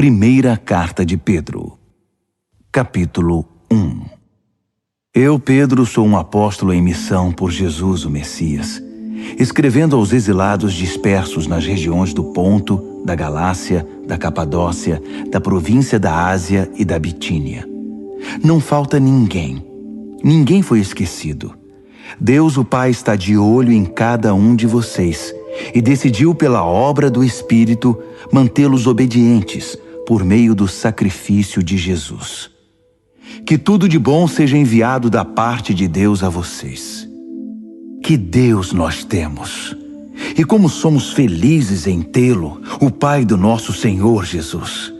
Primeira Carta de Pedro, capítulo 1. Eu, Pedro, sou um apóstolo em missão por Jesus, o Messias, escrevendo aos exilados dispersos nas regiões do Ponto, da Galácia, da Capadócia, da província da Ásia e da Bitínia. Não falta ninguém. Ninguém foi esquecido. Deus, o Pai, está de olho em cada um de vocês e decidiu, pela obra do Espírito, mantê-los obedientes por meio do sacrifício de Jesus. Que tudo de bom seja enviado da parte de Deus a vocês. Que Deus nós temos! E como somos felizes em tê-lo, o Pai do nosso Senhor Jesus.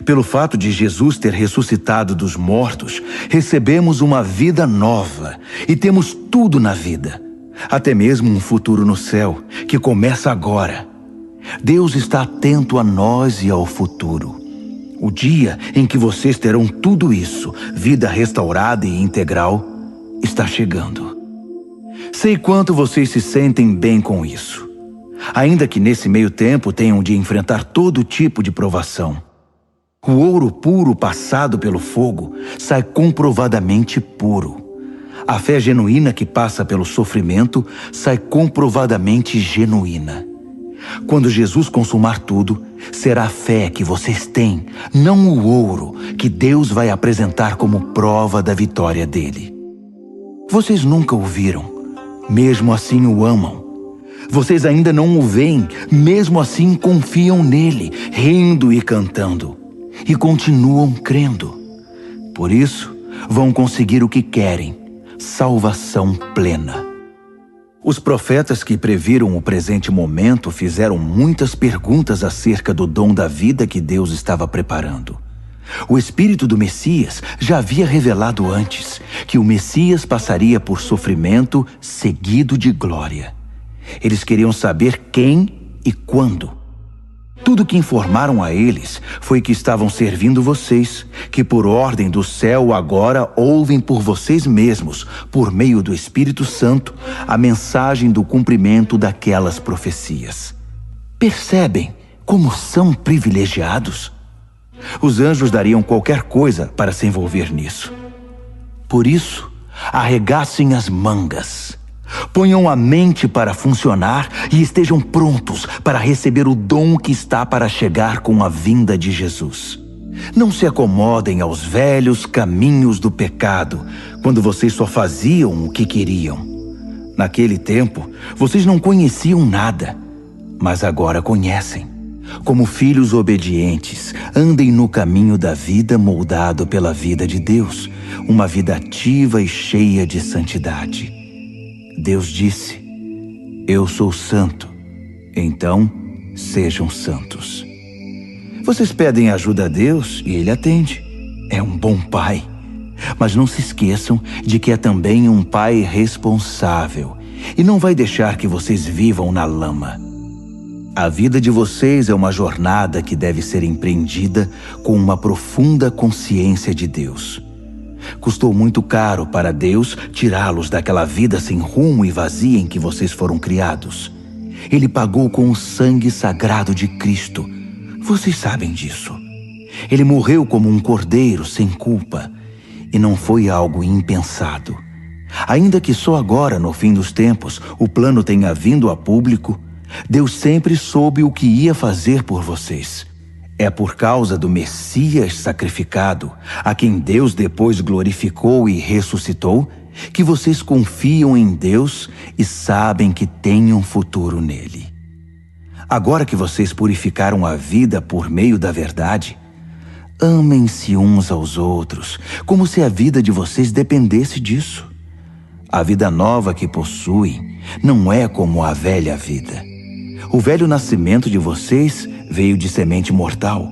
Pelo fato de Jesus ter ressuscitado dos mortos, recebemos uma vida nova e temos tudo na vida, até mesmo um futuro no céu, que começa agora. Deus está atento a nós e ao futuro. O dia em que vocês terão tudo isso, vida restaurada e integral, está chegando. Sei quanto vocês se sentem bem com isso, ainda que nesse meio tempo tenham de enfrentar todo tipo de provação. O ouro puro passado pelo fogo sai comprovadamente puro. A fé genuína que passa pelo sofrimento sai comprovadamente genuína. Quando Jesus consumar tudo, será a fé que vocês têm, não o ouro, que Deus vai apresentar como prova da vitória dele. Vocês nunca o viram, mesmo assim o amam. Vocês ainda não o veem, mesmo assim confiam nele, rindo e cantando. E continuam crendo. Por isso, vão conseguir o que querem, salvação plena. Os profetas que previram o presente momento fizeram muitas perguntas acerca do dom da vida que Deus estava preparando. O Espírito do Messias já havia revelado antes que o Messias passaria por sofrimento seguido de glória. Eles queriam saber quem e quando. Tudo que informaram a eles foi que estavam servindo vocês, que por ordem do céu agora ouvem por vocês mesmos, por meio do Espírito Santo, a mensagem do cumprimento daquelas profecias. Percebem como são privilegiados? Os anjos dariam qualquer coisa para se envolver nisso. Por isso, arregassem as mangas. Ponham a mente para funcionar e estejam prontos para receber o dom que está para chegar com a vinda de Jesus. Não se acomodem aos velhos caminhos do pecado, quando vocês só faziam o que queriam. Naquele tempo, vocês não conheciam nada, mas agora conhecem. Como filhos obedientes, andem no caminho da vida moldado pela vida de Deus, uma vida ativa e cheia de santidade. Deus disse: eu sou santo, então sejam santos. Vocês pedem ajuda a Deus e Ele atende. É um bom pai. Mas não se esqueçam de que é também um pai responsável e não vai deixar que vocês vivam na lama. A vida de vocês é uma jornada que deve ser empreendida com uma profunda consciência de Deus. Custou muito caro para Deus tirá-los daquela vida sem rumo e vazia em que vocês foram criados. Ele pagou com o sangue sagrado de Cristo. Vocês sabem disso. Ele morreu como um cordeiro sem culpa. E não foi algo impensado. Ainda que só agora, no fim dos tempos, o plano tenha vindo a público, Deus sempre soube o que ia fazer por vocês. É por causa do Messias sacrificado, a quem Deus depois glorificou e ressuscitou, que vocês confiam em Deus e sabem que têm um futuro nele. Agora que vocês purificaram a vida por meio da verdade, amem-se uns aos outros, como se a vida de vocês dependesse disso. A vida nova que possuem não é como a velha vida. O velho nascimento de vocês veio de semente mortal.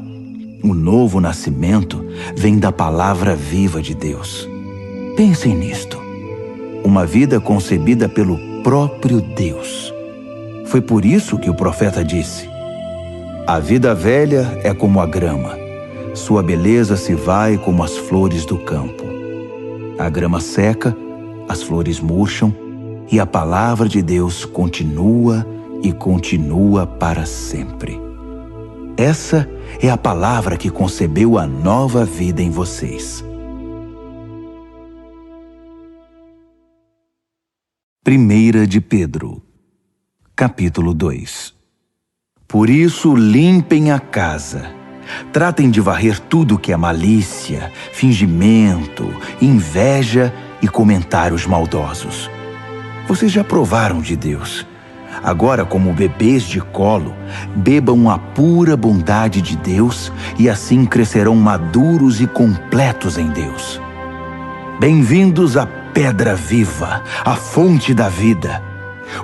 O novo nascimento vem da palavra viva de Deus. Pensem nisto. Uma vida concebida pelo próprio Deus. Foi por isso que o profeta disse: a vida velha é como a grama. Sua beleza se vai como as flores do campo. A grama seca, as flores murcham, e a palavra de Deus continua e continua para sempre. Essa é a palavra que concebeu a nova vida em vocês. 1 de Pedro, capítulo 2. Por isso, limpem a casa. Tratem de varrer tudo que é malícia, fingimento, inveja e comentários maldosos. Vocês já provaram de Deus. Agora, como bebês de colo, bebam a pura bondade de Deus e assim crescerão maduros e completos em Deus. Bem-vindos à pedra viva, a fonte da vida.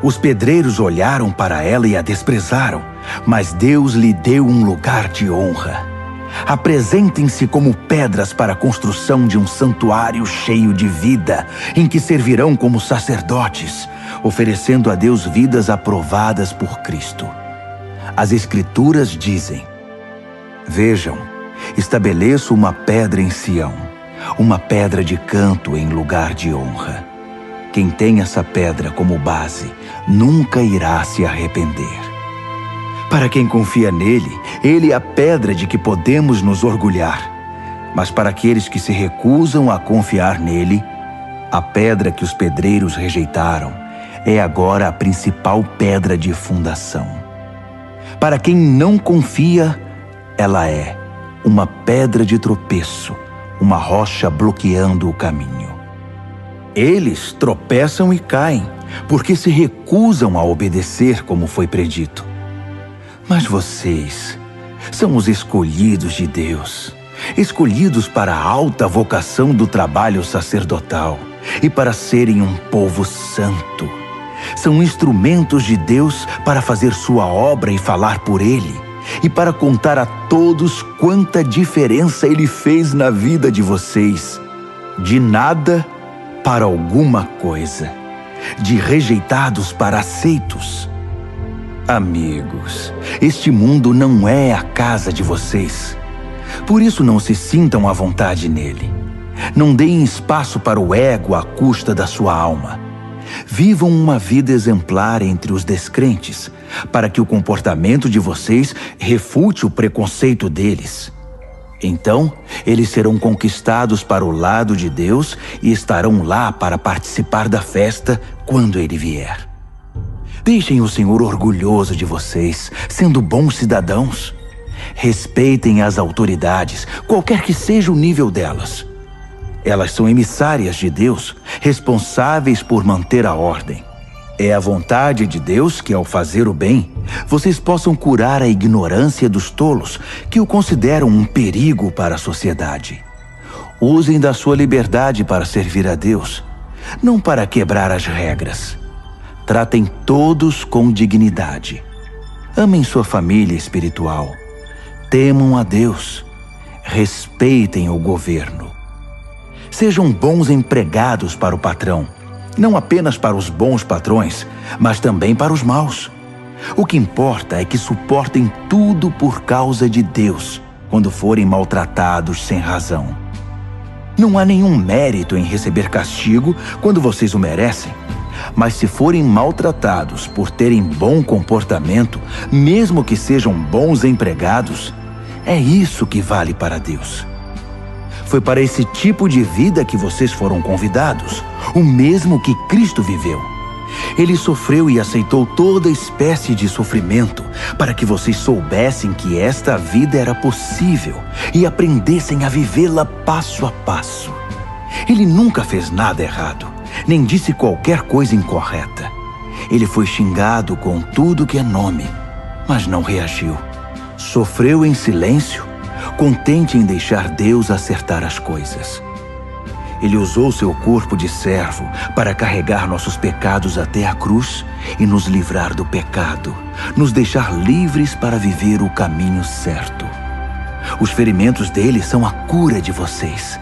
Os pedreiros olharam para ela e a desprezaram, mas Deus lhe deu um lugar de honra. Apresentem-se como pedras para a construção de um santuário cheio de vida, em que servirão como sacerdotes, oferecendo a Deus vidas aprovadas por Cristo. As Escrituras dizem: Vejam, estabeleço uma pedra em Sião, uma pedra de canto em lugar de honra. Quem tem essa pedra como base nunca irá se arrepender. Para quem confia nele, ele é a pedra de que podemos nos orgulhar. Mas para aqueles que se recusam a confiar nele, a pedra que os pedreiros rejeitaram é agora a principal pedra de fundação. Para quem não confia, ela é uma pedra de tropeço, uma rocha bloqueando o caminho. Eles tropeçam e caem, porque se recusam a obedecer como foi predito. Mas vocês são os escolhidos de Deus, escolhidos para a alta vocação do trabalho sacerdotal e para serem um povo santo. São instrumentos de Deus para fazer sua obra e falar por Ele, e para contar a todos quanta diferença Ele fez na vida de vocês. De nada para alguma coisa, de rejeitados para aceitos. Amigos, este mundo não é a casa de vocês. Por isso não se sintam à vontade nele. Não deem espaço para o ego à custa da sua alma. Vivam uma vida exemplar entre os descrentes, para que o comportamento de vocês refute o preconceito deles. Então, eles serão conquistados para o lado de Deus e estarão lá para participar da festa quando Ele vier. Deixem o Senhor orgulhoso de vocês, sendo bons cidadãos. Respeitem as autoridades, qualquer que seja o nível delas. Elas são emissárias de Deus, responsáveis por manter a ordem. É a vontade de Deus que, ao fazer o bem, vocês possam curar a ignorância dos tolos, que o consideram um perigo para a sociedade. Usem da sua liberdade para servir a Deus, não para quebrar as regras. Tratem todos com dignidade. Amem sua família espiritual. Temam a Deus. Respeitem o governo. Sejam bons empregados para o patrão, não apenas para os bons patrões, mas também para os maus. O que importa é que suportem tudo por causa de Deus, quando forem maltratados sem razão. Não há nenhum mérito em receber castigo quando vocês o merecem, mas se forem maltratados por terem bom comportamento, mesmo que sejam bons empregados, é isso que vale para Deus. Foi para esse tipo de vida que vocês foram convidados, o mesmo que Cristo viveu. Ele sofreu e aceitou toda espécie de sofrimento para que vocês soubessem que esta vida era possível e aprendessem a vivê-la passo a passo. Ele nunca fez nada errado, nem disse qualquer coisa incorreta. Ele foi xingado com tudo que é nome, mas não reagiu. Sofreu em silêncio, contente em deixar Deus acertar as coisas. Ele usou seu corpo de servo para carregar nossos pecados até a cruz e nos livrar do pecado, nos deixar livres para viver o caminho certo. Os ferimentos dele são a cura de vocês.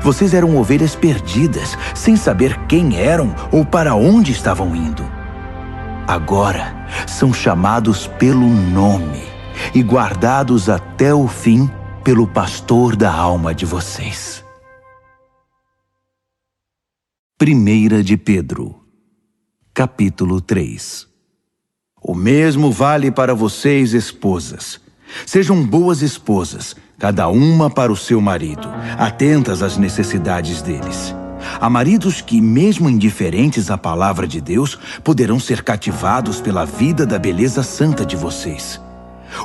Vocês eram ovelhas perdidas, sem saber quem eram ou para onde estavam indo. Agora são chamados pelo nome e guardados até o fim pelo pastor da alma de vocês. 1 de Pedro, capítulo 3. O mesmo vale para vocês, esposas. Sejam boas esposas, cada uma para o seu marido, atentas às necessidades deles. Há maridos que, mesmo indiferentes à palavra de Deus, poderão ser cativados pela vida da beleza santa de vocês.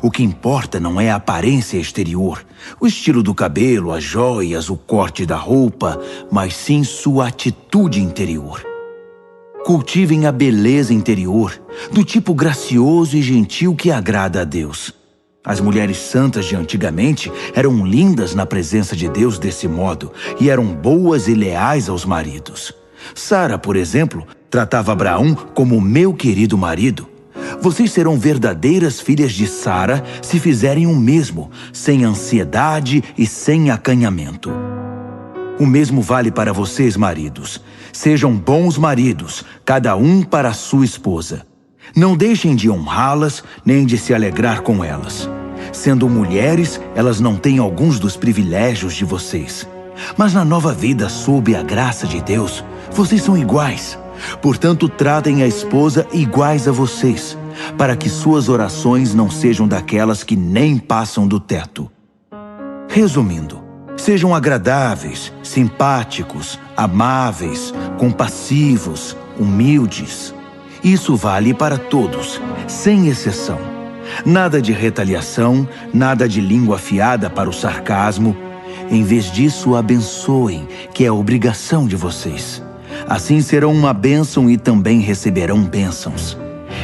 O que importa não é a aparência exterior, o estilo do cabelo, as joias, o corte da roupa, mas sim sua atitude interior. Cultivem a beleza interior, do tipo gracioso e gentil que agrada a Deus. As mulheres santas de antigamente eram lindas na presença de Deus desse modo e eram boas e leais aos maridos. Sara, por exemplo, tratava Abraão como meu querido marido. Vocês serão verdadeiras filhas de Sara se fizerem o mesmo, sem ansiedade e sem acanhamento. O mesmo vale para vocês, maridos. Sejam bons maridos, cada um para a sua esposa. Não deixem de honrá-las, nem de se alegrar com elas. Sendo mulheres, elas não têm alguns dos privilégios de vocês. Mas na nova vida, sob a graça de Deus, vocês são iguais. Portanto, tratem a esposa iguais a vocês, para que suas orações não sejam daquelas que nem passam do teto. Resumindo, sejam agradáveis, simpáticos, amáveis, compassivos, humildes. Isso vale para todos, sem exceção. Nada de retaliação, nada de língua afiada para o sarcasmo. Em vez disso, abençoem, que é a obrigação de vocês. Assim serão uma bênção e também receberão bênçãos.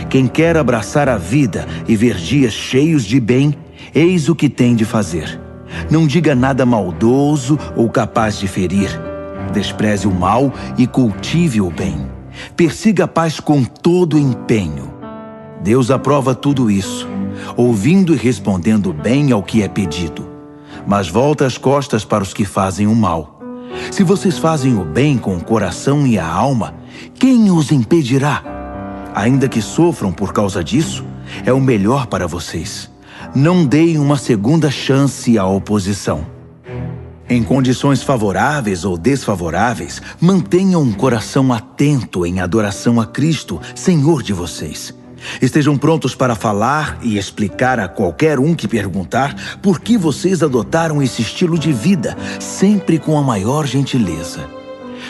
Quem quer abraçar a vida e ver dias cheios de bem, eis o que tem de fazer. Não diga nada maldoso ou capaz de ferir. Despreze o mal e cultive o bem. Persiga a paz com todo empenho. Deus aprova tudo isso, ouvindo e respondendo bem ao que é pedido. Mas volta as costas para os que fazem o mal. Se vocês fazem o bem com o coração e a alma, quem os impedirá? Ainda que sofram por causa disso, é o melhor para vocês. Não deem uma segunda chance à oposição. Em condições favoráveis ou desfavoráveis, mantenham um coração atento em adoração a Cristo, Senhor de vocês. Estejam prontos para falar e explicar a qualquer um que perguntar por que vocês adotaram esse estilo de vida, sempre com a maior gentileza.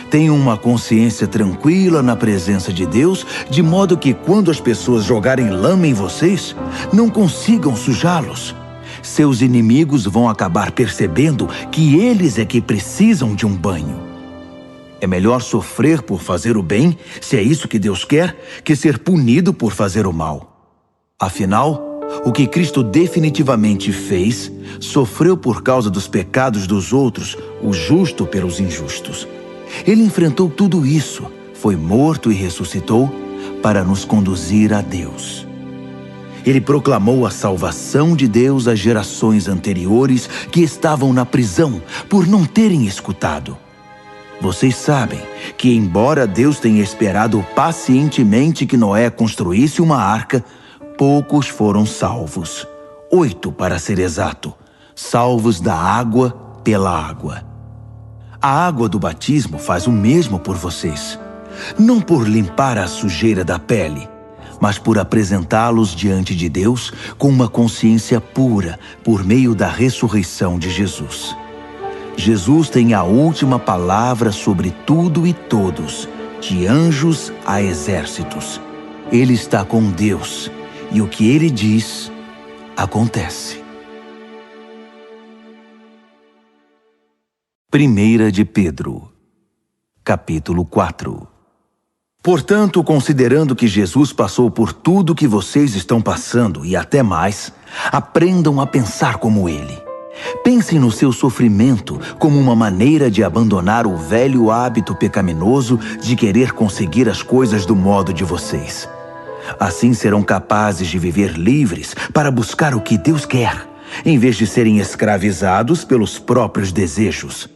Tenham uma consciência tranquila na presença de Deus, de modo que quando as pessoas jogarem lama em vocês, não consigam sujá-los. Seus inimigos vão acabar percebendo que eles é que precisam de um banho. É melhor sofrer por fazer o bem, se é isso que Deus quer, que ser punido por fazer o mal. Afinal, o que Cristo definitivamente fez, sofreu por causa dos pecados dos outros, o justo pelos injustos. Ele enfrentou tudo isso, foi morto e ressuscitou para nos conduzir a Deus. Ele proclamou a salvação de Deus às gerações anteriores que estavam na prisão por não terem escutado. Vocês sabem que, embora Deus tenha esperado pacientemente que Noé construísse uma arca, poucos foram salvos. 8, para ser exato, salvos da água pela água. A água do batismo faz o mesmo por vocês, não por limpar a sujeira da pele, mas por apresentá-los diante de Deus com uma consciência pura por meio da ressurreição de Jesus. Jesus tem a última palavra sobre tudo e todos, de anjos a exércitos. Ele está com Deus, e o que ele diz, acontece. 1 de Pedro, capítulo 4. Portanto, considerando que Jesus passou por tudo que vocês estão passando e até mais, aprendam a pensar como ele. Pensem no seu sofrimento como uma maneira de abandonar o velho hábito pecaminoso de querer conseguir as coisas do modo de vocês. Assim serão capazes de viver livres para buscar o que Deus quer, em vez de serem escravizados pelos próprios desejos.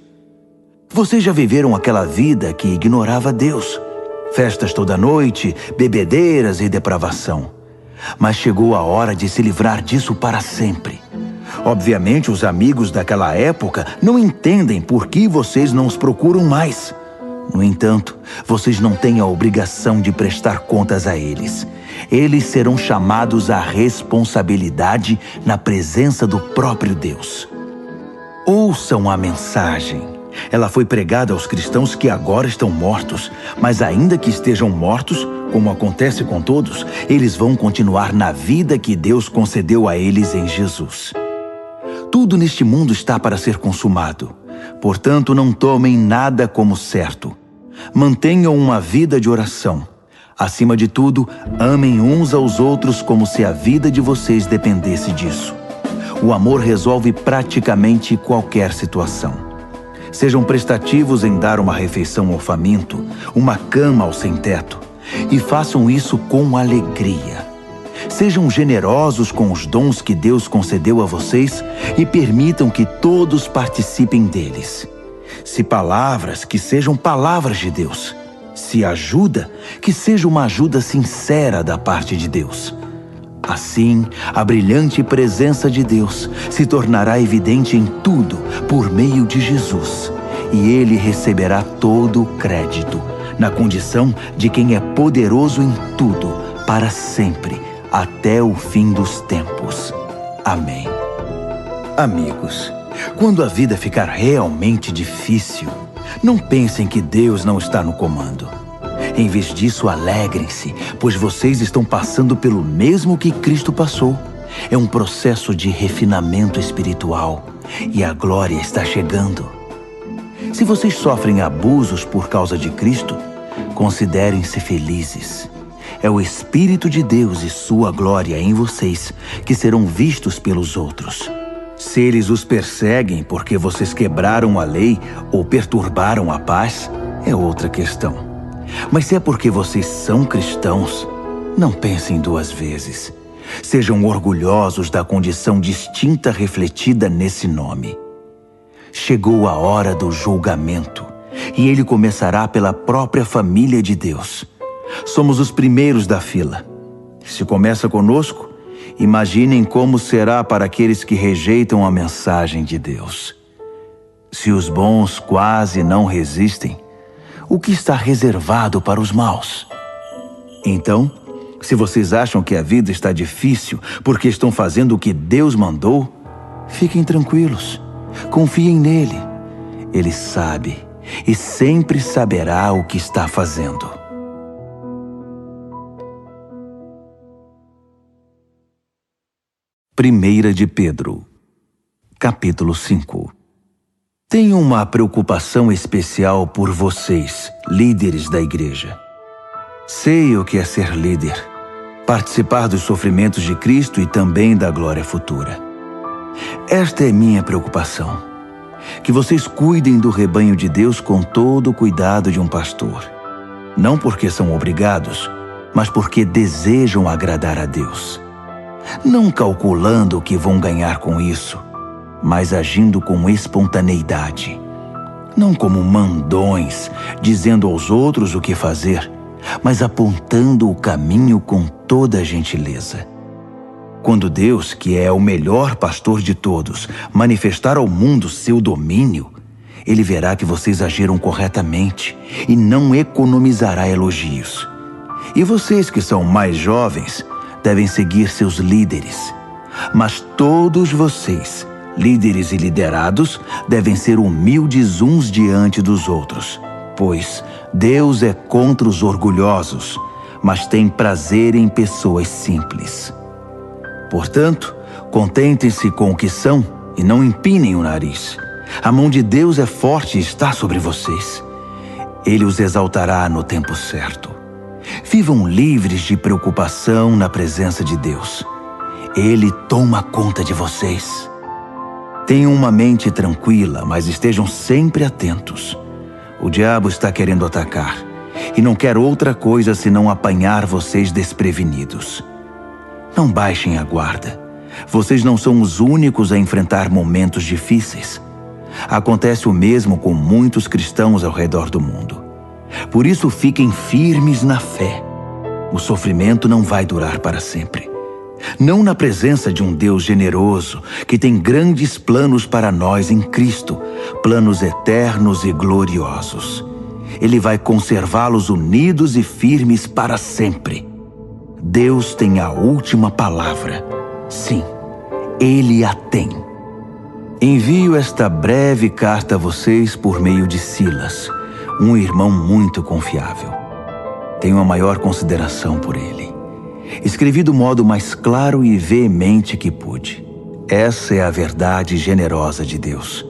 Vocês já viveram aquela vida que ignorava Deus. Festas toda noite, bebedeiras e depravação. Mas chegou a hora de se livrar disso para sempre. Obviamente, os amigos daquela época não entendem por que vocês não os procuram mais. No entanto, vocês não têm a obrigação de prestar contas a eles. eles serão chamados à responsabilidade na presença do próprio Deus. Ouçam a mensagem. Ela foi pregada aos cristãos que agora estão mortos, mas ainda que estejam mortos, como acontece com todos, eles vão continuar na vida que Deus concedeu a eles em Jesus. Tudo neste mundo está para ser consumado. Portanto, não tomem nada como certo. Mantenham uma vida de oração. Acima de tudo, amem uns aos outros como se a vida de vocês dependesse disso. O amor resolve praticamente qualquer situação. Sejam prestativos em dar uma refeição ao faminto, uma cama ao sem-teto, e façam isso com alegria. Sejam generosos com os dons que Deus concedeu a vocês e permitam que todos participem deles. Se palavras, que sejam palavras de Deus. Se ajuda, que seja uma ajuda sincera da parte de Deus. Assim, a brilhante presença de Deus se tornará evidente em tudo por meio de Jesus, e Ele receberá todo o crédito, na condição de quem é poderoso em tudo, para sempre, até o fim dos tempos. Amém. Amigos, quando a vida ficar realmente difícil, não pensem que Deus não está no comando. Em vez disso, alegrem-se, pois vocês estão passando pelo mesmo que Cristo passou. É um processo de refinamento espiritual e a glória está chegando. Se vocês sofrem abusos por causa de Cristo, considerem-se felizes. É o Espírito de Deus e sua glória em vocês que serão vistos pelos outros. Se eles os perseguem porque vocês quebraram a lei ou perturbaram a paz, é outra questão. Mas se é porque vocês são cristãos, não pensem duas vezes. Sejam orgulhosos da condição distinta refletida nesse nome. Chegou a hora do julgamento, e ele começará pela própria família de Deus. Somos os primeiros da fila. Se começa conosco, imaginem como será para aqueles que rejeitam a mensagem de Deus. Se os bons quase não resistem, o que está reservado para os maus? Então, se vocês acham que a vida está difícil porque estão fazendo o que Deus mandou, fiquem tranquilos, confiem nele. Ele sabe e sempre saberá o que está fazendo. Primeira de Pedro, capítulo 5. Tenho uma preocupação especial por vocês, líderes da igreja. Sei o que é ser líder, participar dos sofrimentos de Cristo e também da glória futura. Esta é minha preocupação, que vocês cuidem do rebanho de Deus com todo o cuidado de um pastor. Não porque são obrigados, mas porque desejam agradar a Deus. Não calculando o que vão ganhar com isso, mas agindo com espontaneidade. Não como mandões, dizendo aos outros o que fazer, mas apontando o caminho com toda gentileza. Quando Deus, que é o melhor pastor de todos, manifestar ao mundo seu domínio, Ele verá que vocês agiram corretamente e não economizará elogios. E vocês que são mais jovens devem seguir seus líderes. Mas todos vocês, líderes e liderados, devem ser humildes uns diante dos outros, pois Deus é contra os orgulhosos, mas tem prazer em pessoas simples. Portanto, contentem-se com o que são e não empinem o nariz. A mão de Deus é forte e está sobre vocês. Ele os exaltará no tempo certo. Vivam livres de preocupação na presença de Deus. Ele toma conta de vocês. Tenham uma mente tranquila, mas estejam sempre atentos. O diabo está querendo atacar e não quer outra coisa senão apanhar vocês desprevenidos. Não baixem a guarda. Vocês não são os únicos a enfrentar momentos difíceis. Acontece o mesmo com muitos cristãos ao redor do mundo. Por isso, fiquem firmes na fé. O sofrimento não vai durar para sempre. Não na presença de um Deus generoso, que tem grandes planos para nós em Cristo, planos eternos e gloriosos. Ele vai conservá-los unidos e firmes para sempre. Deus tem a última palavra. Sim, Ele a tem. Envio esta breve carta a vocês por meio de Silas, um irmão muito confiável. Tenho a maior consideração por ele. Escrevi do modo mais claro e veemente que pude. Essa é a verdade generosa de Deus.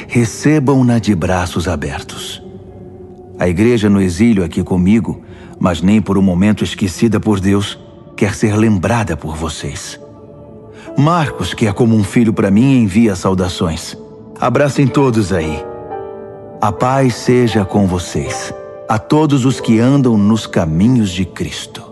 Recebam-na de braços abertos. A igreja no exílio aqui comigo, mas nem por um momento esquecida por Deus, quer ser lembrada por vocês. Marcos, que é como um filho para mim, envia saudações. Abracem todos aí. A paz seja com vocês, a todos os que andam nos caminhos de Cristo.